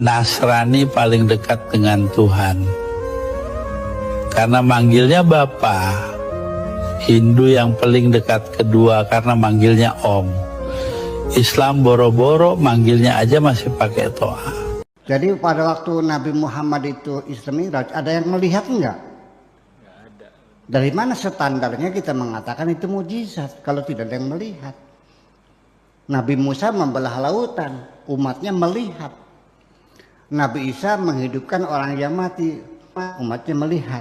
Nasrani paling dekat dengan Tuhan karena manggilnya Bapa. Hindu yang paling dekat kedua karena manggilnya Om. Islam boro-boro manggilnya aja masih pakai toa. Jadi pada waktu Nabi Muhammad itu Isra Mi'raj, ada yang melihat enggak? Enggak ada. Dari mana standarnya kita mengatakan itu mujizat kalau tidak ada yang melihat? Nabi Musa membelah lautan, umatnya melihat. Nabi Isa menghidupkan orang yang mati, umatnya melihat.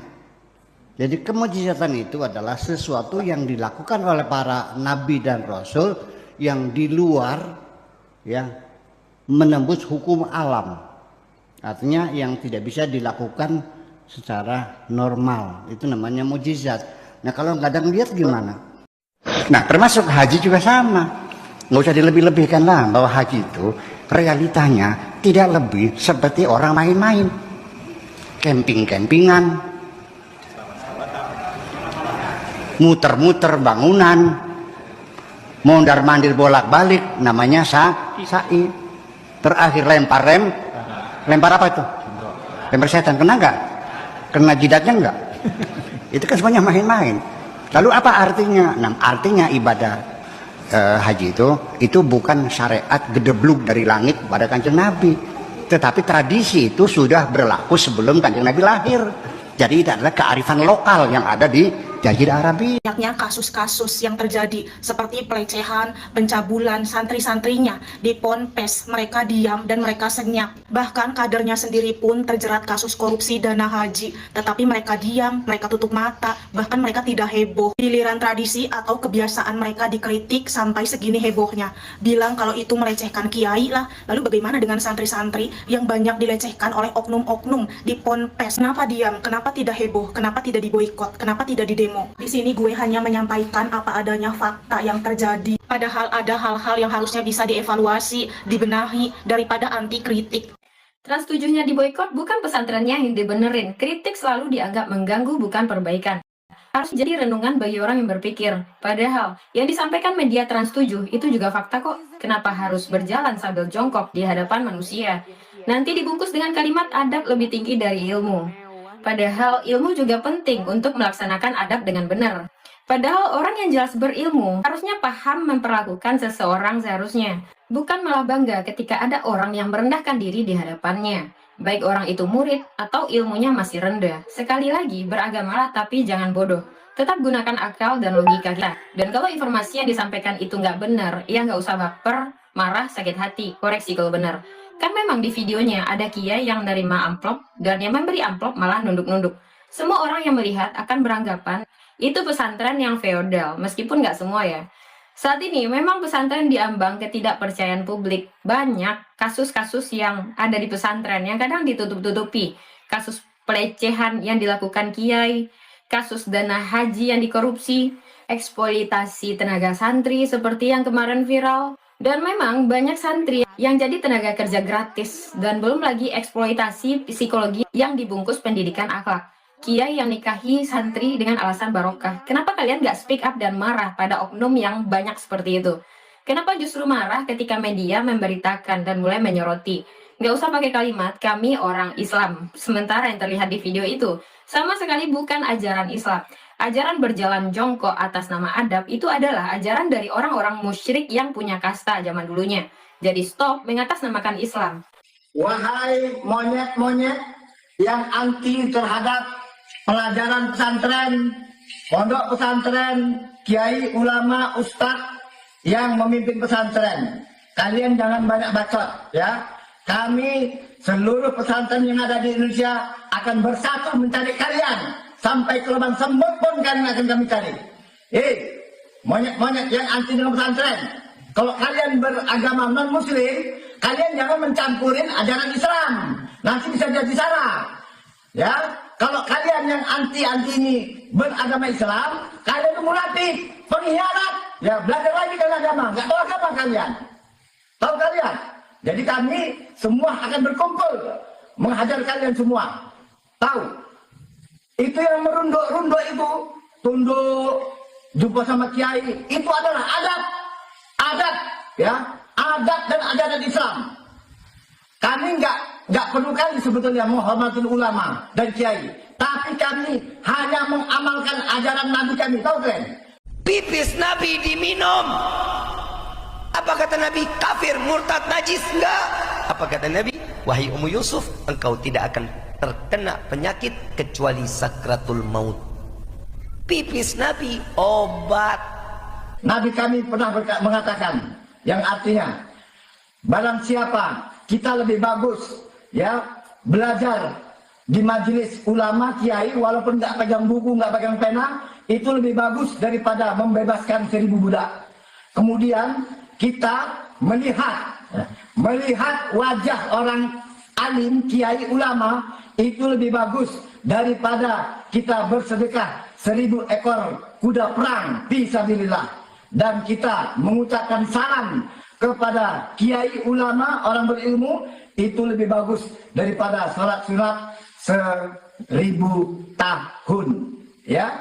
Jadi kemujizatan itu adalah sesuatu yang dilakukan oleh para nabi dan rasul yang di luar ya menembus hukum alam. Artinya yang tidak bisa dilakukan secara normal. Itu namanya mujizat. Nah kalau nggak ada yang lihat gimana? Nah termasuk haji juga sama. Nggak usah dilebih-lebihkan lah bahwa haji itu realitanya tidak lebih seperti orang main-main. Camping-campingan. Muter-muter bangunan, mondar-mandir bolak-balik, namanya sa'i. Terakhir lempar apa itu? Lempar setan, kena nggak? Kena jidatnya nggak? Itu kan semuanya main-main. Lalu apa artinya? Nah, artinya ibadah haji itu bukan syariat gedebluk dari langit pada Kanjeng Nabi, tetapi tradisi itu sudah berlaku sebelum Kanjeng Nabi lahir. Jadi itu adalah kearifan lokal yang ada di Jazirah Arabia. Banyaknya kasus-kasus yang terjadi seperti pelecehan, pencabulan santri-santrinya di Ponpes, mereka diam dan mereka senyap. Bahkan kadernya sendiri pun terjerat kasus korupsi dana haji, tetapi mereka diam, mereka tutup mata, bahkan mereka tidak heboh. Giliran tradisi atau kebiasaan mereka dikritik sampai segini hebohnya. Bilang kalau itu melecehkan kiai lah. Lalu bagaimana dengan santri-santri yang banyak dilecehkan oleh oknum-oknum di Ponpes? Kenapa diam? Kenapa tidak heboh? Kenapa tidak diboikot? Kenapa tidak didemo? Di sini gue hanya menyampaikan apa adanya fakta yang terjadi. Padahal ada hal-hal yang harusnya bisa dievaluasi, dibenahi daripada anti kritik. Trans 7-nya diboikot bukan pesantrennya yang dibenerin. Kritik selalu dianggap mengganggu bukan perbaikan. Harus jadi renungan bagi orang yang berpikir. Padahal yang disampaikan media Trans 7 itu juga fakta kok. Kenapa harus berjalan sambil jongkok di hadapan manusia? Nanti dibungkus dengan kalimat adab lebih tinggi dari ilmu. Padahal ilmu juga penting untuk melaksanakan adab dengan benar. Padahal orang yang jelas berilmu harusnya paham memperlakukan seseorang seharusnya. Bukan malah bangga ketika ada orang yang merendahkan diri di hadapannya. Baik orang itu murid atau ilmunya masih rendah. Sekali lagi, beragamalah tapi jangan bodoh. Tetap gunakan akal dan logika kita. Dan kalau informasi yang disampaikan itu nggak benar, ya nggak usah baper, marah, sakit hati, koreksi kalau benar. Kan memang di videonya ada kiai yang nerima amplop dan yang memberi amplop malah nunduk-nunduk. Semua orang yang melihat akan beranggapan itu pesantren yang feodal, meskipun nggak semua ya. Saat ini memang pesantren diambang ketidakpercayaan publik. Banyak kasus-kasus yang ada di pesantren yang kadang ditutup-tutupi. Kasus pelecehan yang dilakukan kiai, kasus dana haji yang dikorupsi, eksploitasi tenaga santri seperti yang kemarin viral. Dan memang banyak santri yang jadi tenaga kerja gratis dan belum lagi eksploitasi psikologi yang dibungkus pendidikan akhlak. Kiai yang nikahi santri dengan alasan barokah. Kenapa kalian gak speak up dan marah pada oknum yang banyak seperti itu? Kenapa justru marah ketika media memberitakan dan mulai menyoroti? Gak usah pakai kalimat kami orang Islam. Sementara yang terlihat di video itu sama sekali bukan ajaran Islam. Ajaran berjalan jongkok atas nama adab itu adalah ajaran dari orang-orang musyrik yang punya kasta zaman dulunya. Jadi stop mengatasnamakan Islam. Wahai monyet-monyet yang anti terhadap pelajaran pesantren, pondok pesantren, kiai, ulama, ustadz yang memimpin pesantren. Kalian jangan banyak bacot ya. Kami seluruh pesantren yang ada di Indonesia akan bersatu mencari kalian. Sampai ke lubang semut pun kalian akan kami cari. Monyet-monyet yang anti dengan pesantren. Kalau kalian beragama non-muslim, kalian jangan mencampurin ajaran Islam. Nanti bisa jadi salah. Ya, kalau kalian yang anti-anti ini beragama Islam, kalian itu munafik, pengkhianat. Ya, belajar lagi dengan agama. Nggak tahu agama kalian. Tahu kalian? Jadi kami semua akan berkumpul menghajar kalian semua. Tahu? Itu yang merunduk-runduk itu, tunduk, jumpa sama kiai, itu adalah adat, ya, adat dan ajaran Islam. Kami nggak nggak perlu kali sebetulnya menghormati ulama dan kiai. Tapi kami hanya mengamalkan ajaran Nabi kami. Tahu kalian? Pipis Nabi diminum. Apa kata Nabi? Kafir, murtad, najis? Enggak. Apa kata Nabi? Wahai Ummu Yusuf, engkau tidak akan terkena penyakit kecuali sakratul maut. Pipis Nabi obat. Nabi kami pernah mengatakan yang artinya barang siapa kita lebih bagus ya belajar di majelis ulama kiai walaupun nggak pegang buku, nggak pegang pena, itu lebih bagus daripada membebaskan 1000 budak. Kemudian kita melihat wajah orang alim, kiai, ulama itu lebih bagus daripada kita bersedekah 1000 ekor kuda perang fisabilillah. Dan kita mengucapkan salam kepada kiai, ulama, orang berilmu itu lebih bagus daripada sholat sunat 1000 tahun. Ya,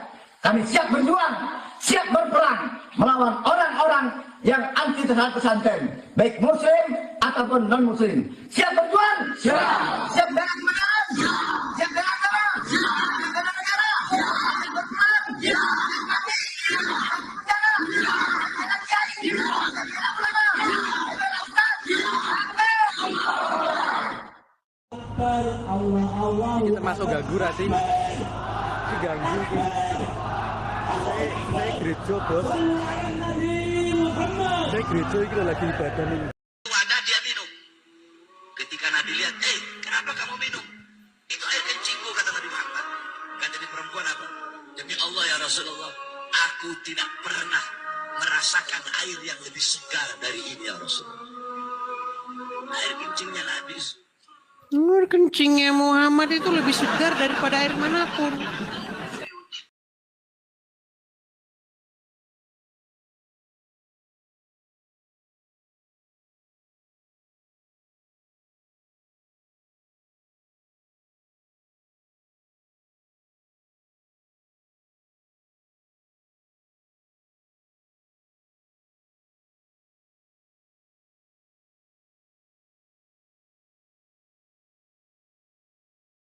kami siap berjuang, siap berperang melawan orang-orang yang anti terhadap pesantren, baik muslim ataupun non muslim. Siap berjuang, siap bela kebenaran, siap bela agama, siap bela negara, siap berperang, siap mati, Ini termasuk ganggu sih? Si ganggu sih. Saya gereja bos. Saya gereja itu lagi ibadah nih. Ada dia minum. Ketika Nabi lihat, kenapa kamu minum? Itu air kencingku, kata Nabi Muhammad. Kata di perempuan apa? Demi Allah ya Rasulullah, aku tidak pernah merasakan air yang lebih segar dari ini ya Rasulullah. Air kencingnya Nabi. Air kencingnya Muhammad itu lebih segar daripada air manapun.